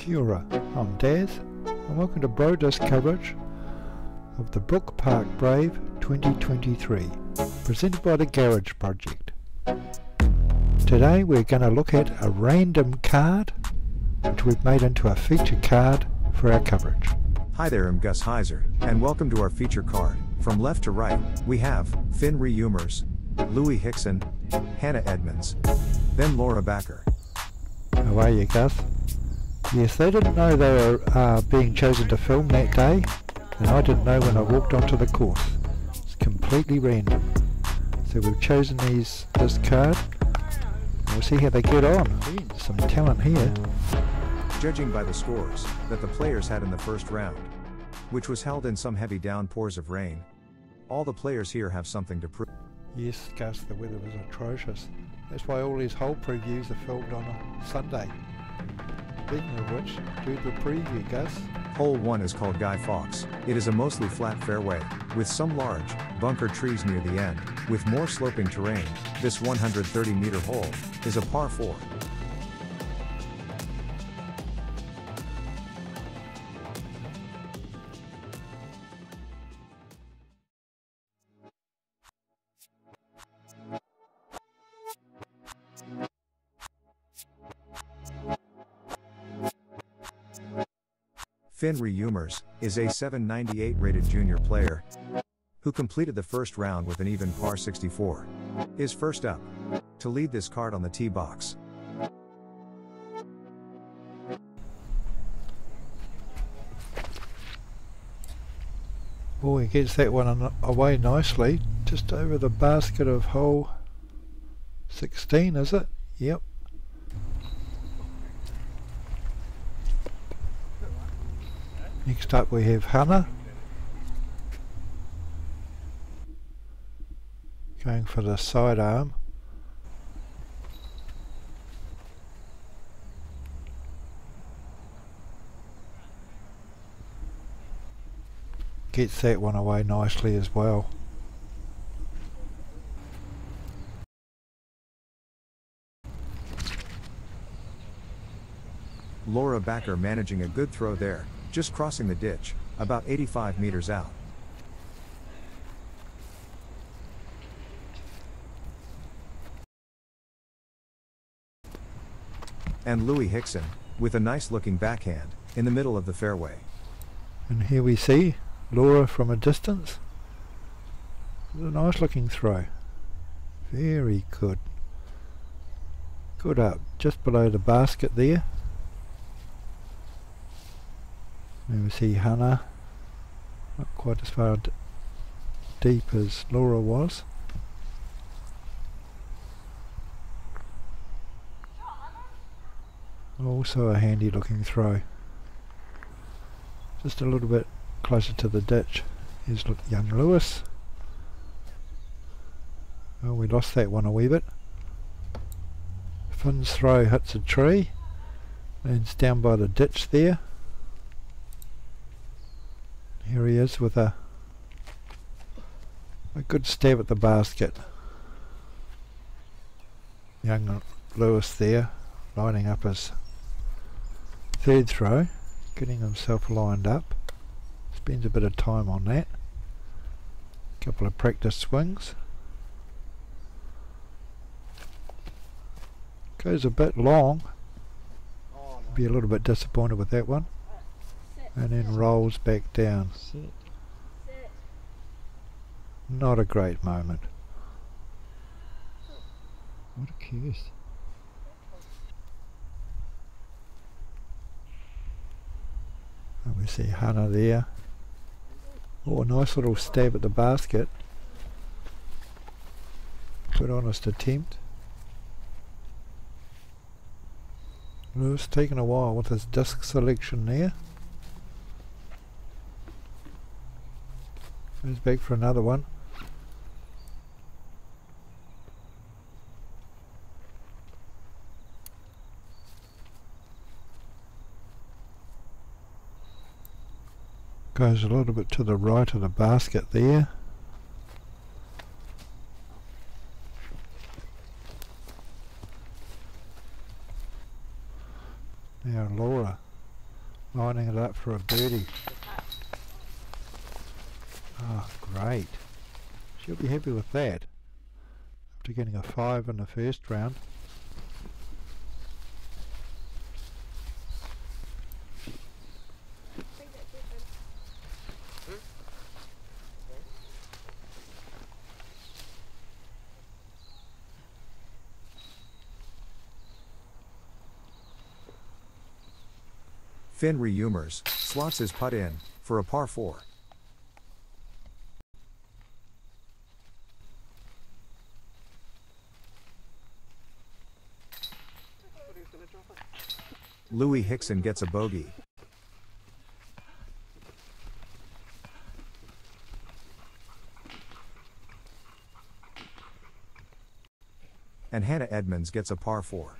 Kia ora, I'm Dazz and welcome to Brotech coverage of the Brook Park Brave 2023, presented by the Garage Project. Today we're going to look at a random card which we've made into a feature card for our coverage. Hi there, I'm Hyzer, and welcome to our feature card. From left to right, we have Finn Reumers, Louis Hickson, Hannah Edmonds, then Laura Backer. How are you, Gus? Yes, they didn't know they were being chosen to film that day, and I didn't know when I walked onto the course. It's completely random. So we've chosen this card, and we'll see how they get on. There's some talent here. Judging by the scores that the players had in the first round, which was held in some heavy downpours of rain, all the players here have something to prove. Yes, Gus, the weather was atrocious. That's why all these hole previews are filmed on a Sunday. Speaking of which, do the preview, Gus. Hole 1 is called Guy Fawkes. It is a mostly flat fairway, with some large, bunker trees near the end, with more sloping terrain. This 130-meter hole is a par 4. Finn Reumers is a 798 rated junior player who completed the first round with an even par 64. Is first up to lead this card on the tee box. Oh, he gets that one away nicely, just over the basket of hole 16, is it? Yep. Next up we have Hannah, going for the sidearm. Gets that one away nicely as well. Laura Backer managing a good throw there, just crossing the ditch, about 85 meters out. And Louis Hickson, with a nice looking backhand, in the middle of the fairway. And here we see Laura from a distance. It's a nice looking throw. Very good. Good up, just below the basket there. And we see Hannah, not quite as far deep as Laura was. Also a handy looking throw. Just a little bit closer to the ditch. Here's young Lewis. Oh, we lost that one a wee bit. Finn's throw hits a tree, lands down by the ditch there. Here he is with a good stab at the basket. Young Lewis there, lining up his third throw, getting himself lined up. Spends a bit of time on that. Couple of practice swings. Goes a bit long. Be a little bit disappointed with that one. And then rolls back down. Not a great moment. What a curse. And we see Hannah there. Oh, a nice little stab at the basket. Good honest attempt. Lewis taking a while with his disc selection there. Goes back for another one. Goes a little bit to the right of the basket there. Now Laura lining it up for a birdie. Oh, great. She'll be happy with that. After getting a 5 in the first round. Finn Reumers slots his putt in for a par 4. Louis Hickson gets a bogey. And Hannah Edmonds gets a par 4.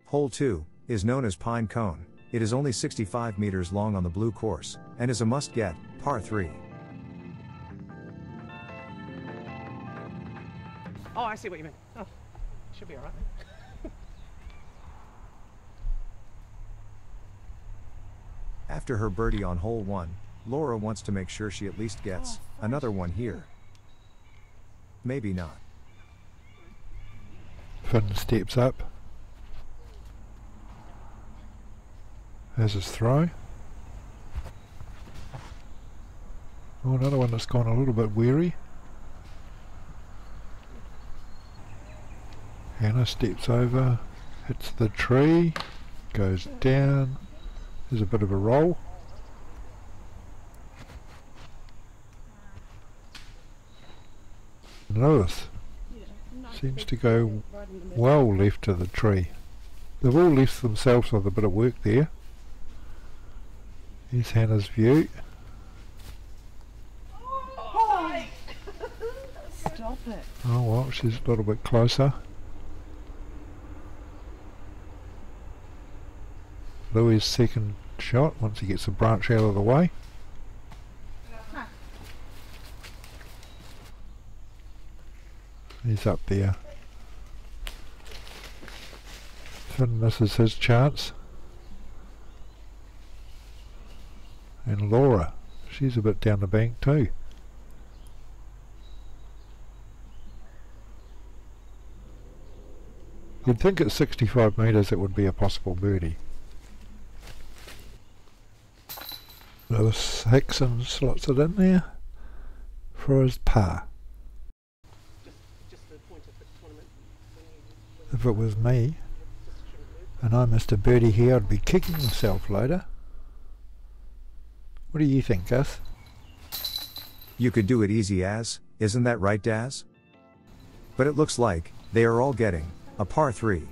Hole 2 is known as Pine Cone. It is only 65 meters long on the blue course, and is a must-get, par 3. Oh, I see what you mean. Oh, should be alright then. After her birdie on hole 1, Laura wants to make sure she at least gets another one here. Maybe not. Finn steps up. Has his throw. Oh, another one that's gone a little bit weary. Hannah steps over, hits the tree, goes down. There's a bit of a roll. Lewis seems to go well left of the tree. They've all left themselves with a bit of work there. Here's Hannah's view. Oh. Stop it. Oh well, she's a little bit closer. Louis' second shot once he gets the branch out of the way. He's up there. Finn misses his chance. And Laura, she's a bit down the bank too. You'd think at 65 metres it would be a possible birdie. Lewis Hickson slots it in there for his par. Just the point of the tournament. If it was me and I missed a birdie here, I'd be kicking myself later. What do you think, Gus? You could do it easy as, isn't that right, Dazz? But it looks like they are all getting a par 3.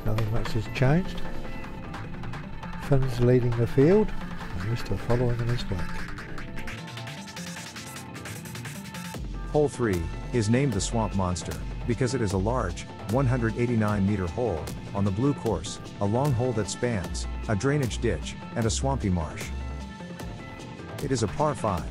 Nothing much has changed. Finn's leading the field, and the rest are following in his wake. Hole 3 is named the Swamp Monster because it is a large, 189-meter hole on the blue course, a long hole that spans a drainage ditch and a swampy marsh. It is a par 5.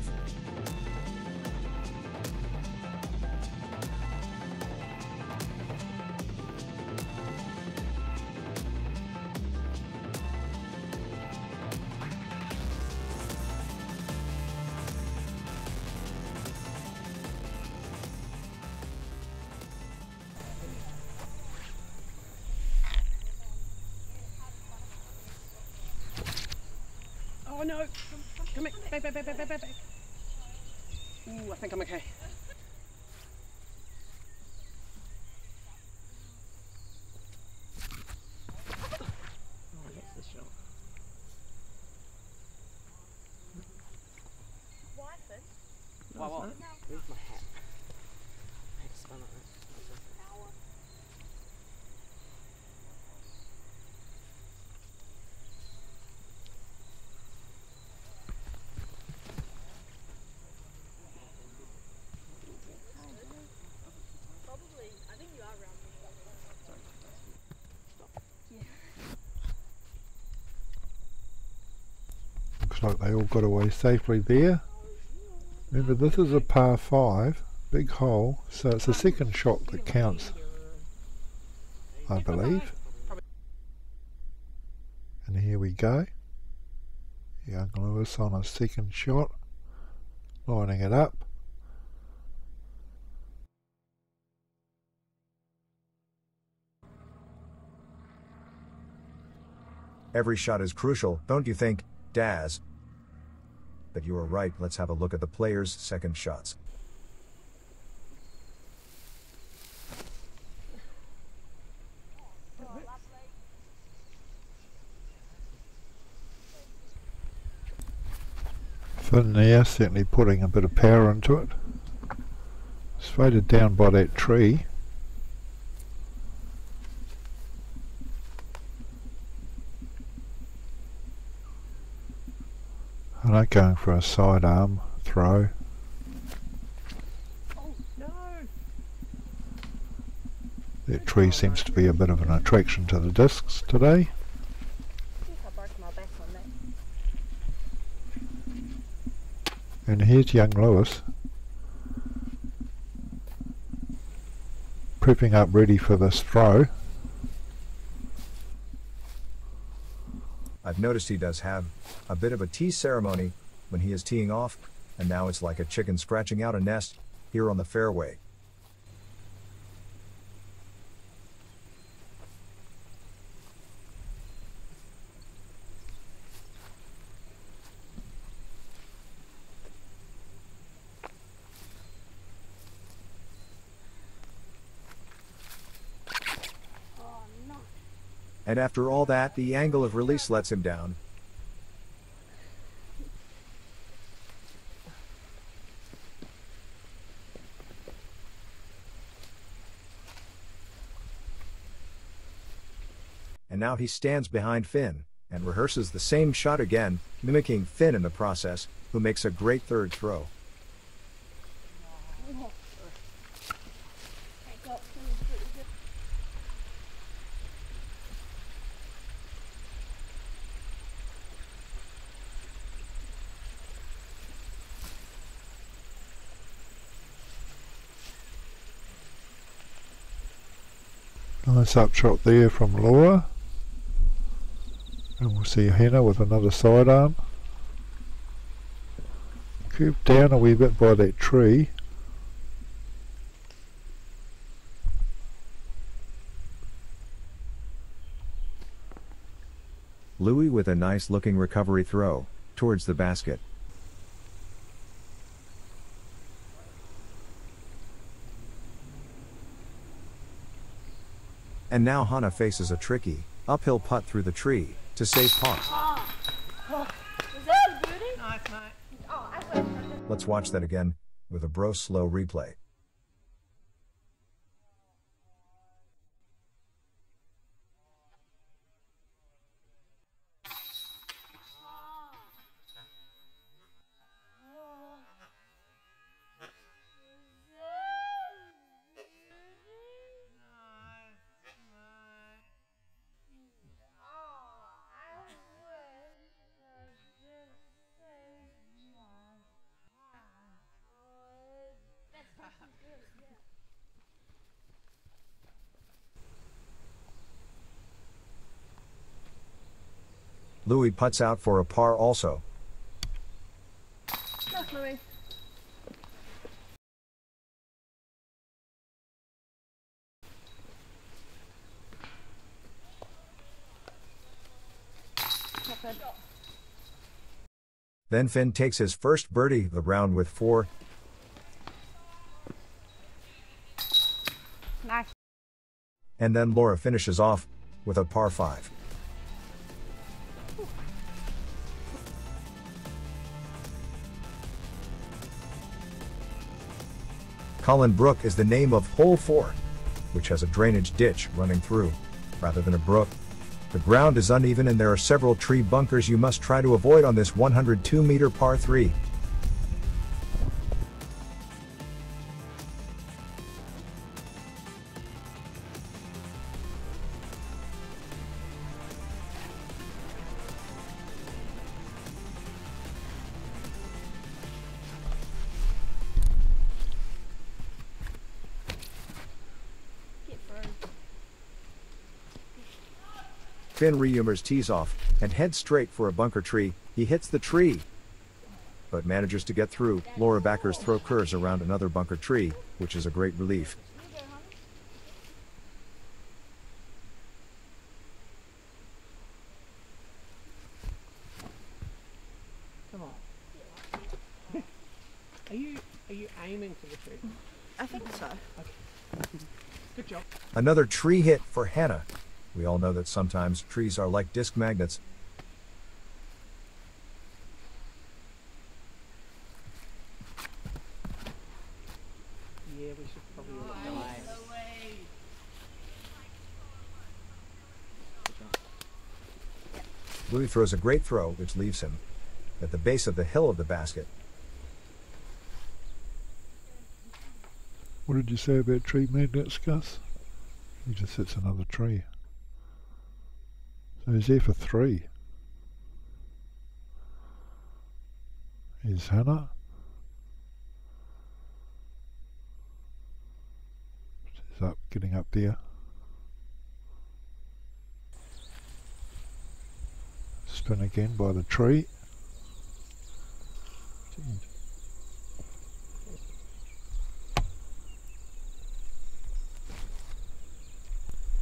Oh no! Come back, back. Ooh, I think I'm okay. Oh, I lost this shot. Why, Finn? Wow, where's my hat? I had to spun it. Looks like they all got away safely there. Remember, this is a par 5, big hole, so it's the second shot that counts, I believe. And here we go. Young Lewis on a second shot, lining it up. Every shot is crucial, don't you think, Dazz? But you are right, let's have a look at the players' second shots. Finn there, certainly putting a bit of power into it. Faded down by that tree. I like going for a sidearm throw. Oh, no. That tree seems to be a bit of an attraction to the discs today. I think I broke my back on that. And here's young Lewis, prepping up ready for this throw. I've noticed he does have a bit of a tee ceremony when he is teeing off, and now it's like a chicken scratching out a nest here on the fairway. Oh no. And after all that, the angle of release lets him down. And now he stands behind Finn and rehearses the same shot again, mimicking Finn in the process, who makes a great third throw. Nice upshot there from Laura. And we'll see Hannah with another sidearm. Curved down a wee bit by that tree. Louis with a nice looking recovery throw towards the basket. And now Hannah faces a tricky uphill putt through the tree to save par. Was that the booty? Nice, mate. Oh, I thought. Let's watch that again with a bro slow replay. Louis putts out for a par also. Look, Louis. Not bad. Then Finn takes his first birdie of the round with 4. Nice. And then Laura finishes off with a par 5. Colin Brook is the name of hole 4, which has a drainage ditch running through, rather than a brook. The ground is uneven and there are several tree bunkers you must try to avoid on this 102-meter par 3. Finn Rehumers tees off and heads straight for a bunker tree. He hits the tree, but manages to get through. Laura Backer's throw curves around another bunker tree, which is a great relief. Come on. Are you aiming for the tree? I think so. Okay. Good job. Another tree hit for Hannah. We all know that sometimes trees are like disc magnets. Yeah, we should probably all go away. Louis throws a great throw, which leaves him at the base of the hill of the basket. What did you say about tree magnets, Gus? He just hits another tree. So he's there for 3. Here's Hannah. She's up, getting up there. Spin again by the tree.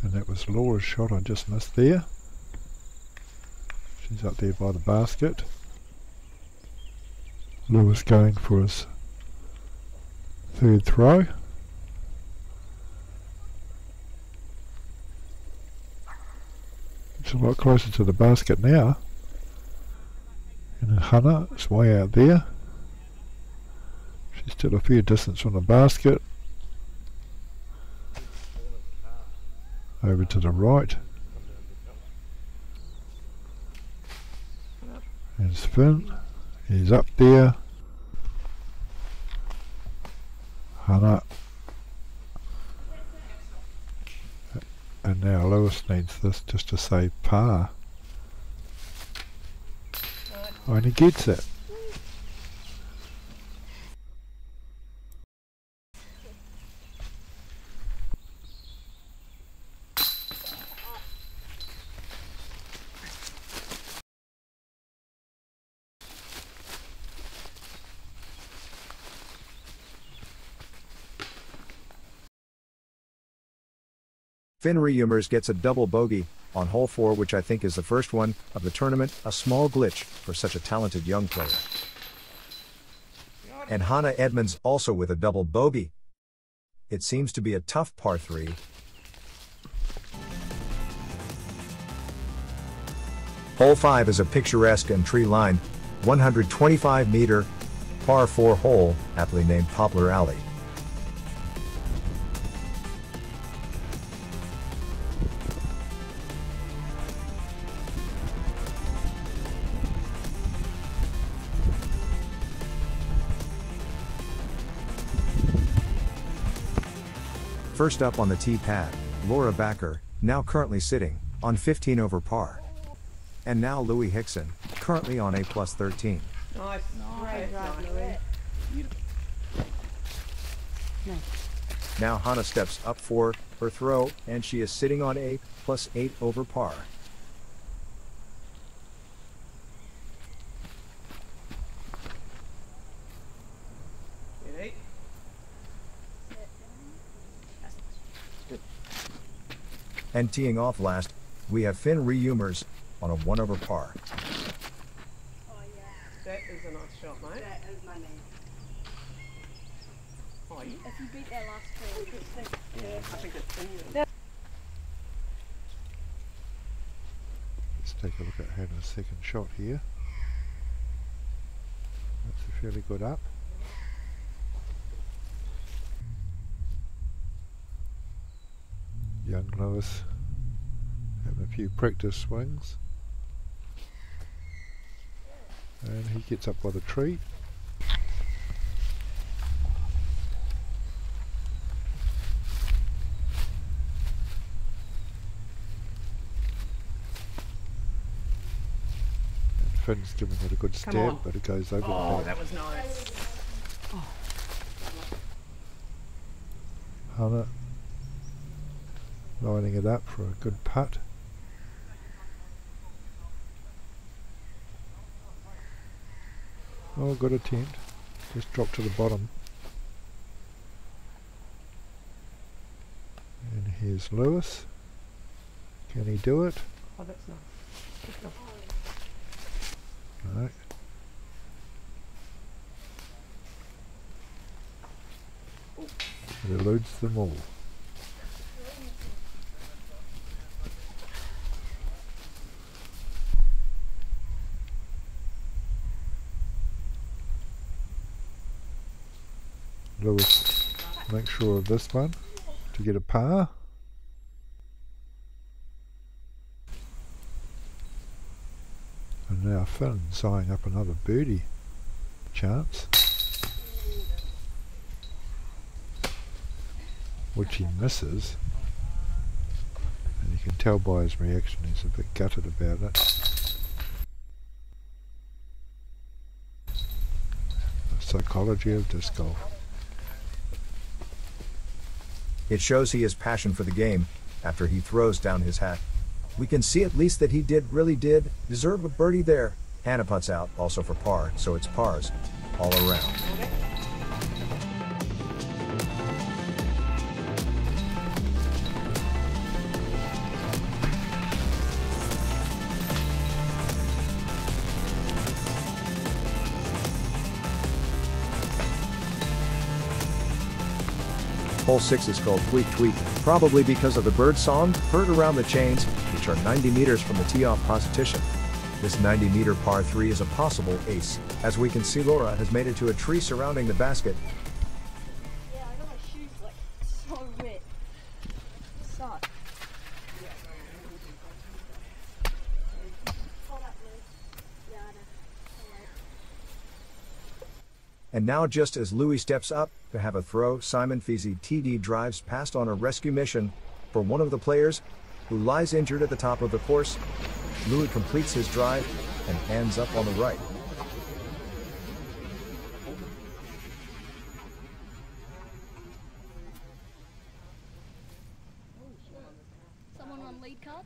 And that was Laura's shot I just missed there. She's up there by the basket. Lewis going for his 3rd throw. It's a lot closer to the basket now. And Hannah is way out there. She's still a fair distance from the basket. Over to the right. There's Finn. He's up there. Hannah. And now Lewis needs this just to say par. Oh, and he gets it. Finn Rehumers gets a double bogey on hole 4, which I think is the first one of the tournament, a small glitch for such a talented young player. And Hannah Edmonds also with a double bogey. It seems to be a tough par 3. Hole 5 is a picturesque and tree-lined 125-meter par 4 hole, aptly named Poplar Alley. First up on the tee pad, Laura Backer, now currently sitting on 15 over par. And now Louis Hickson, currently on a plus 13. Nice. Great drive, Louis. Now Hannah steps up for her throw, and she is sitting on a plus 8 over par. Ready? And teeing off last, we have Finn Rehumers on a 1 over par. Oh, yeah. That is a nice shot, mate. That is my name. Oh, yeah. If you beat that last tree, you could think. Yeah, I think it's in you. Let's take a look at Hannah's second shot here. That's a fairly good up. Young Lewis having a few practice swings. And he gets up by the tree. And Finn's giving it a good Come stab, on. but it goes over the Oh, net. that was nice. Hannah lining it up for a good putt. Oh, good attempt. Just dropped to the bottom. And here's Lewis. Can he do it? Oh, that's nice. Good job. No. It eludes them all. Lewis makes sure of this one to get a par. And now Finn's eyeing up another birdie chance, which he misses, and you can tell by his reaction he's a bit gutted about it. The psychology of disc golf. It shows he has passion for the game after he throws down his hat. We can see at least that he really did deserve a birdie there. Hannah puts out also for par, so it's pars all around. Hole 6 is called Tweet Tweet, probably because of the bird song heard around the chains, which are 90 meters from the tee-off position. This 90-meter par 3 is a possible ace. As we can see, Laura has made it to a tree surrounding the basket. Yeah, I got my shoes like so wet. Suck. Hold up, Liz. Yeah, I know. Alright. And now, just as Louis steps up to have a throw, Simon Feasy TD drives past on a rescue mission for one of the players who lies injured at the top of the course. Louis completes his drive and hands up on the right. Someone on lead card?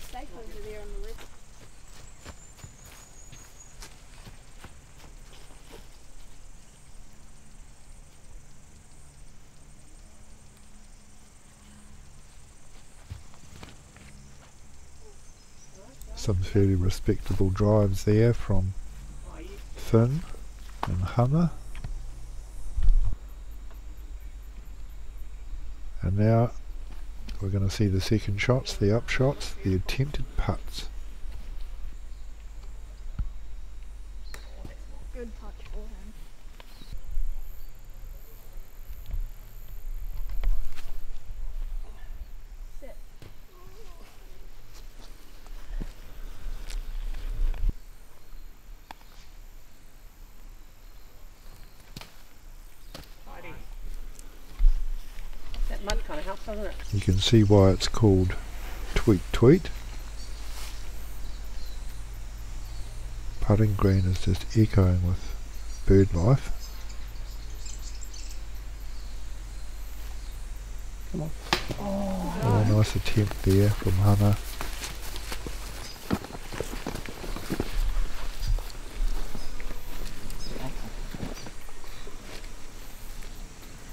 Safe over there on the left. Some fairly respectable drives there from Finn and Hannah. And now we're going to see the second shots, the up shots, the attempted putts. Good touch forehand. Sit. Tidy. That mud kind of helps, doesn't it? You can see why it's called Tweet Tweet. Putting green is just echoing with bird life. Come on. Oh, a nice attempt there from Hannah.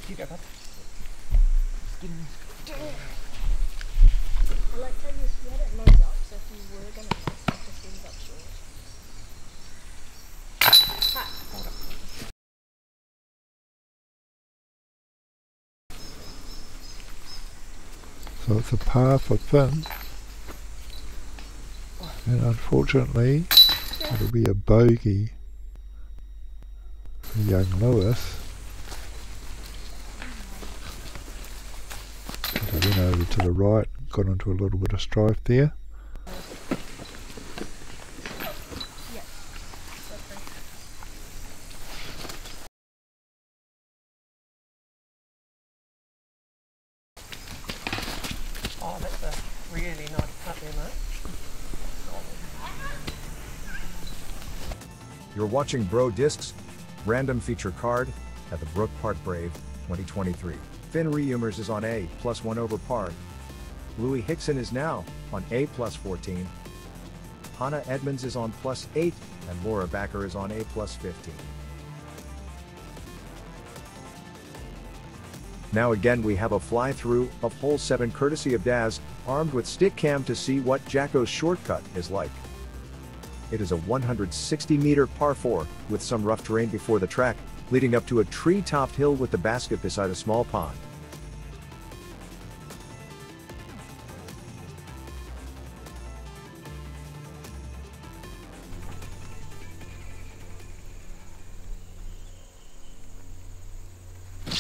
You go, bud. I like how you had it mowed up, so if you were going to miss, it just ends up short. So it's a par for Finn. And unfortunately, it'll be a bogey for young Lewis. So I went over to the right, got into a little bit of strife there. Yes. You're watching Bro Discs Random Feature card at the Brook Park Brave 2023. Finn Reumers is on A +1 over par. Louis Hickson is now on A +14. Hannah Edmonds is on +8 and Laura Backer is on A +15. Now again we have a fly-through of hole 7 courtesy of Dazz, armed with stick cam to see what Jacko's shortcut is like. It is a 160-meter par 4 with some rough terrain before the track, leading up to a tree-topped hill with the basket beside a small pond.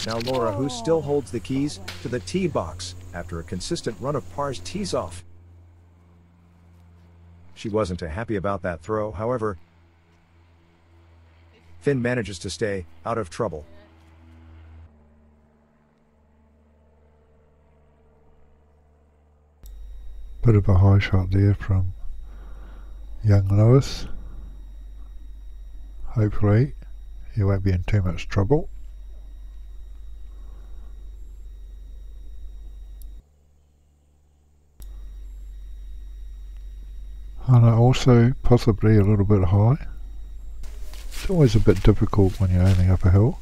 Now Laura, who still holds the keys to the tee box after a consistent run of pars, tees off. She wasn't too happy about that throw, however. Finn manages to stay out of trouble. Bit of a high shot there from young Lewis. Hopefully he won't be in too much trouble. Hannah also possibly a little bit high. It's always a bit difficult when you're aiming up a hill.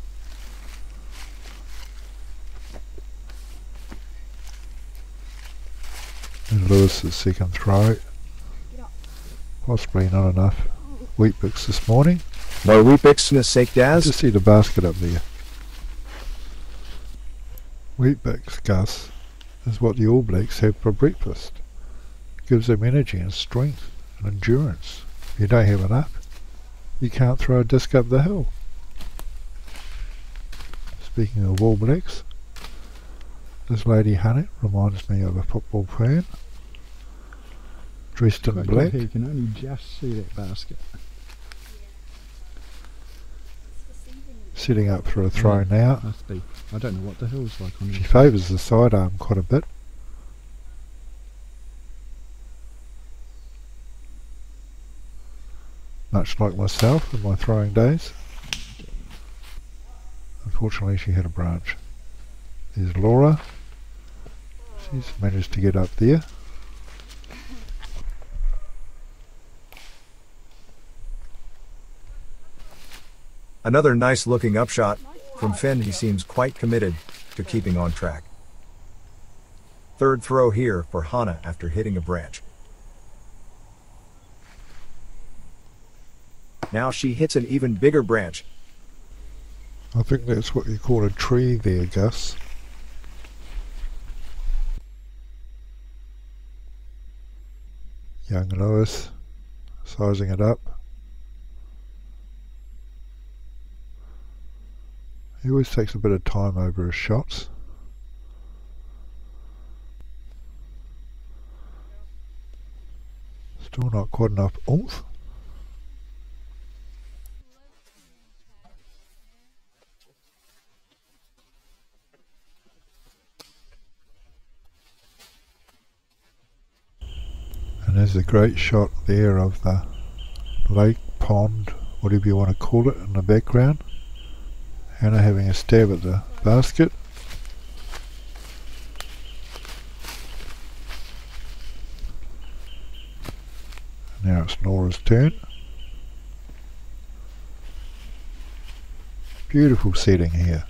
And Lewis's second throw. Possibly not enough wheat bix this morning. No wheat bix for the sake, Dazz. Just see the basket up there. Wheat bix, Gus, is what the All Blacks have for breakfast. It gives them energy and strength and endurance. If you don't have enough, you can't throw a disc up the hill. Speaking of All Blacks, this lady Hunnett reminds me of a football fan, dressed in black. You can only just see that basket. Setting up for a throw now. Must be. I don't know what the hill's like on She it. favours the sidearm quite a bit. Much like myself in my throwing days. Unfortunately she had a branch. There's Laura. She's managed to get up there. Another nice looking upshot from Finn. He seems quite committed to keeping on track. Third throw here for Hannah after hitting a branch. Now she hits an even bigger branch. I think that's what you call a tree there, Gus. Young Lewis sizing it up. He always takes a bit of time over his shots. Still not quite enough oomph. And there's a great shot there of the lake, pond, whatever you want to call it, in the background. Hannah having a stab at the basket. Now it's Laura's turn. Beautiful setting here.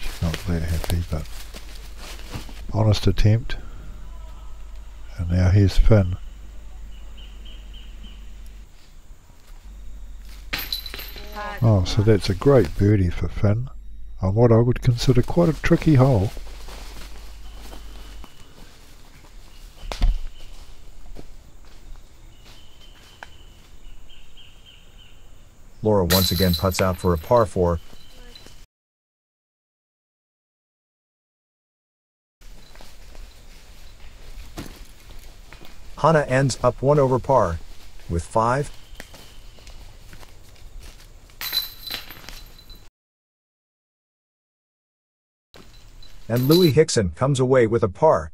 She's not that happy, but honest attempt. And now here's Finn. Oh, so that's a great birdie for Finn on what I would consider quite a tricky hole. Laura once again putts out for a par 4. Hannah ends up 1 over par with 5. And Louis Hickson comes away with a par.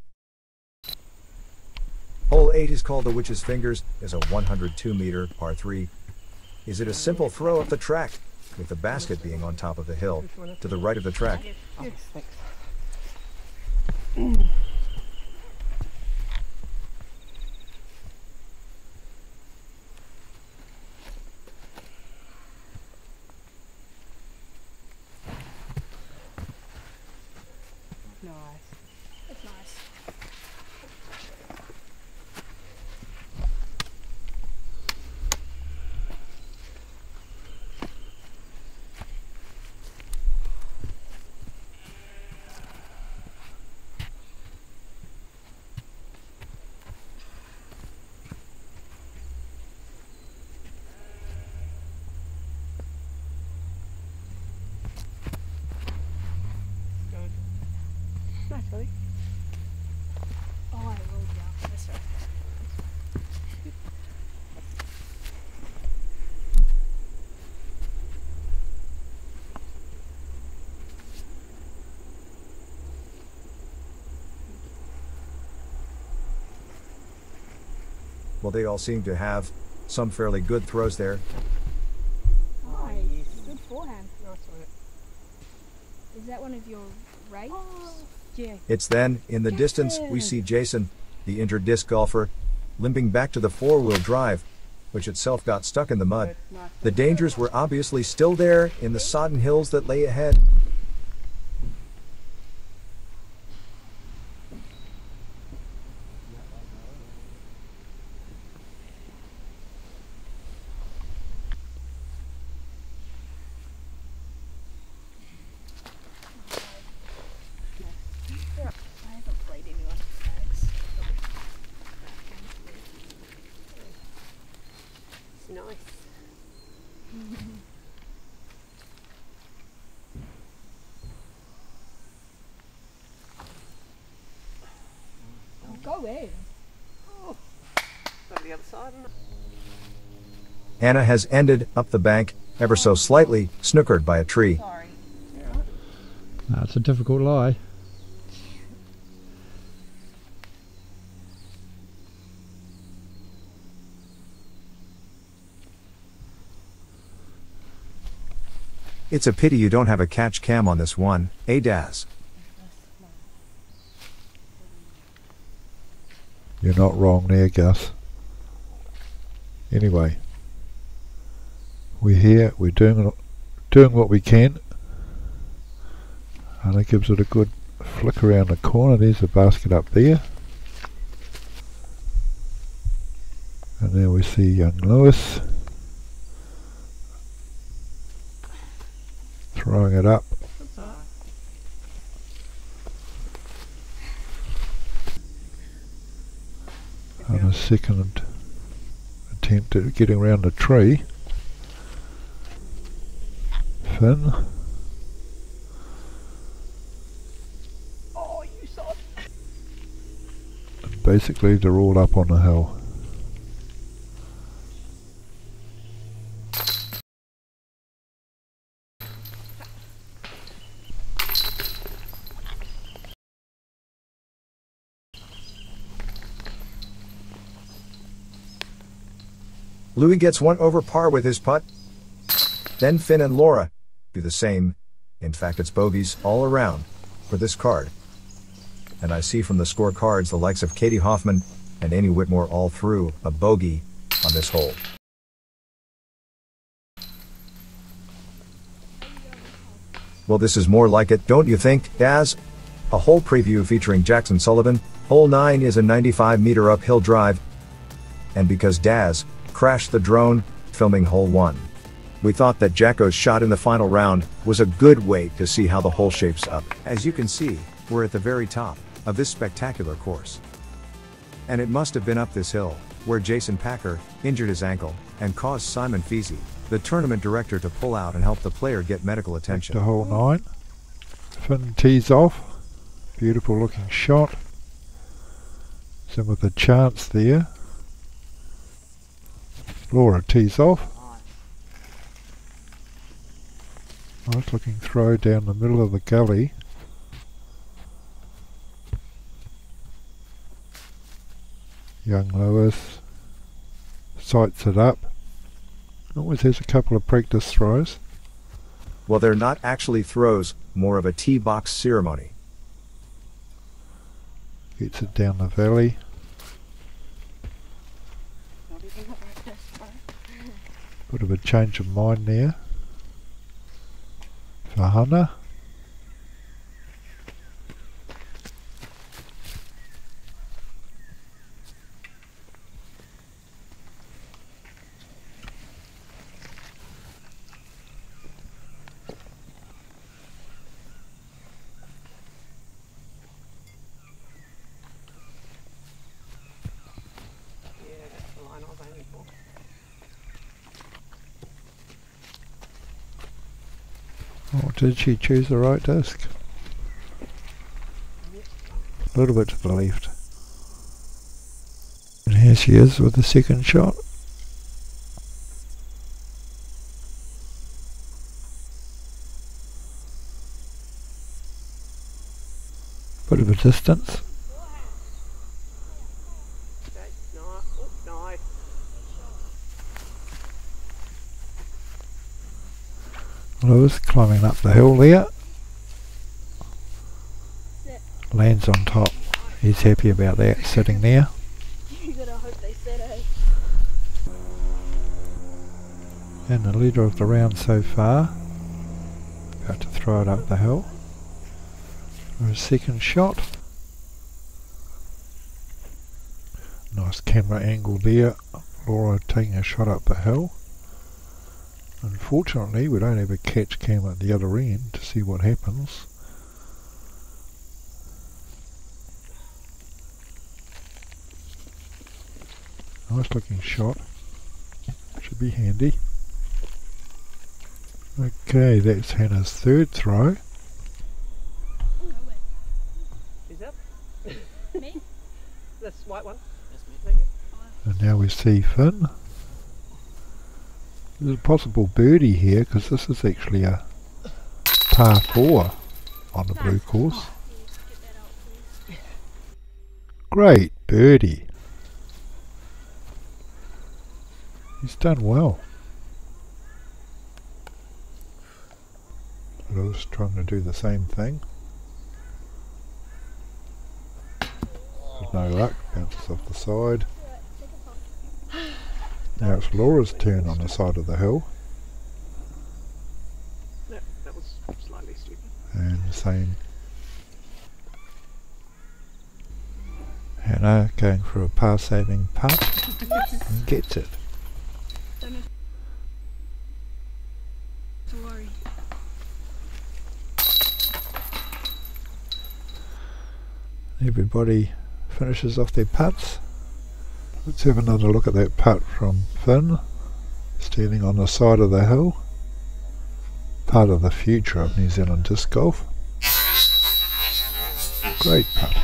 Hole 8 is called the Witch's Fingers, is a 102-meter par 3. Is it a simple throw up the track, with the basket being on top of the hill, to the right of the track? Yes, thanks. Nice. That's nice. Nice, buddy. Oh, I rolled down. That's right. Well, they all seem to have some fairly good throws there. Nice. yes. Good forehand. Nice one. Is that one of your rakes? Yeah. It's then, in the distance, we see Jason, the injured disc golfer, limping back to the four-wheel drive, which itself got stuck in the mud. Nice. The dangers were obviously still there in the sodden hills that lay ahead. I haven't played anyone with bags. It's nice. Oh, go in. Oh. Go to the other side. Anna has ended up the bank, ever so slightly, snookered by a tree. Sorry. That's a difficult lie. It's a pity you don't have a catch cam on this one, eh, Dazz? You're not wrong there, Gus. Anyway, we're here, we're doing what we can, and it gives it a good flick around the corner. There's the basket up there, and there we see young Lewis throwing it up. On a second attempt at getting around the tree. Finn. Oh, you sod. And basically they're all up on the hill. Louis gets one over par with his putt. Then Finn and Laura do the same. In fact, it's bogeys all around for this card. And I see from the scorecards the likes of Katie Hoffman and Amy Whitmore all through a bogey on this hole. Well, this is more like it, don't you think, Dazz? A hole preview featuring Jackson Sullivan. Hole 9 is a 95-meter uphill drive. And because Dazz crashed the drone filming hole 1, we thought that Jacko's shot in the final round was a good way to see how the hole shapes up. As you can see, we're at the very top of this spectacular course. And it must have been up this hill, where Jason Packer injured his ankle and caused Simon Feasey, the tournament director, to pull out and help the player get medical attention. To hole 9. Finn tees off. Beautiful looking shot. Some with a chance there. Laura tees off. Nice looking throw down the middle of the gully. Young Lewis sights it up. Always has a couple of practice throws. Well, they're not actually throws, more of a tee box ceremony. Gets it down the valley. Bit of a change of mind there for Hannah. Oh, did she choose the right disc? A little bit to the left. And here she is with the second shot. Bit of a distance. Lewis climbing up the hill there. Lands on top. He's happy about that, sitting there. You gotta hope they said it. And the leader of the round so far. About to throw it up the hill. For his second shot. Nice camera angle there. Laura taking a shot up the hill. Unfortunately, we don't have a catch cam at the other end to see what happens. Nice looking shot. Should be handy. Okay, that's Hannah's third throw. Is that? Me? This white one? That's me. Thank you. And now we see Finn. There's a possible birdie here because this is actually a par 4 on the blue course. Great birdie. He's done well. Lewis trying to do the same thing. There's no luck, bounces off the side. Now it's Laura's turn on the side of the hill. No, that was slightly stupid. And same. Hannah going for a par saving putt and gets it. Don't have to worry. Everybody finishes off their putts. Let's have another look at that putt from Finn, standing on the side of the hill. Part of the future of New Zealand disc golf. Great putt.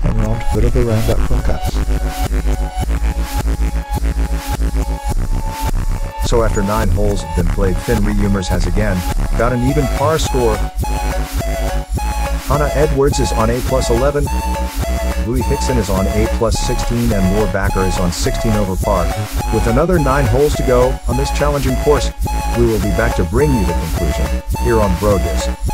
And we're on to a bit of a roundup from Gus. So after 9 holes have been played, Finn Reumers has again got an even par score. Hannah Edwards is on A plus 11. Louis Hickson is on A plus 16 and Laura Backer is on 16 over par. With another 9 holes to go on this challenging course, we will be back to bring you the conclusion here on Brotech.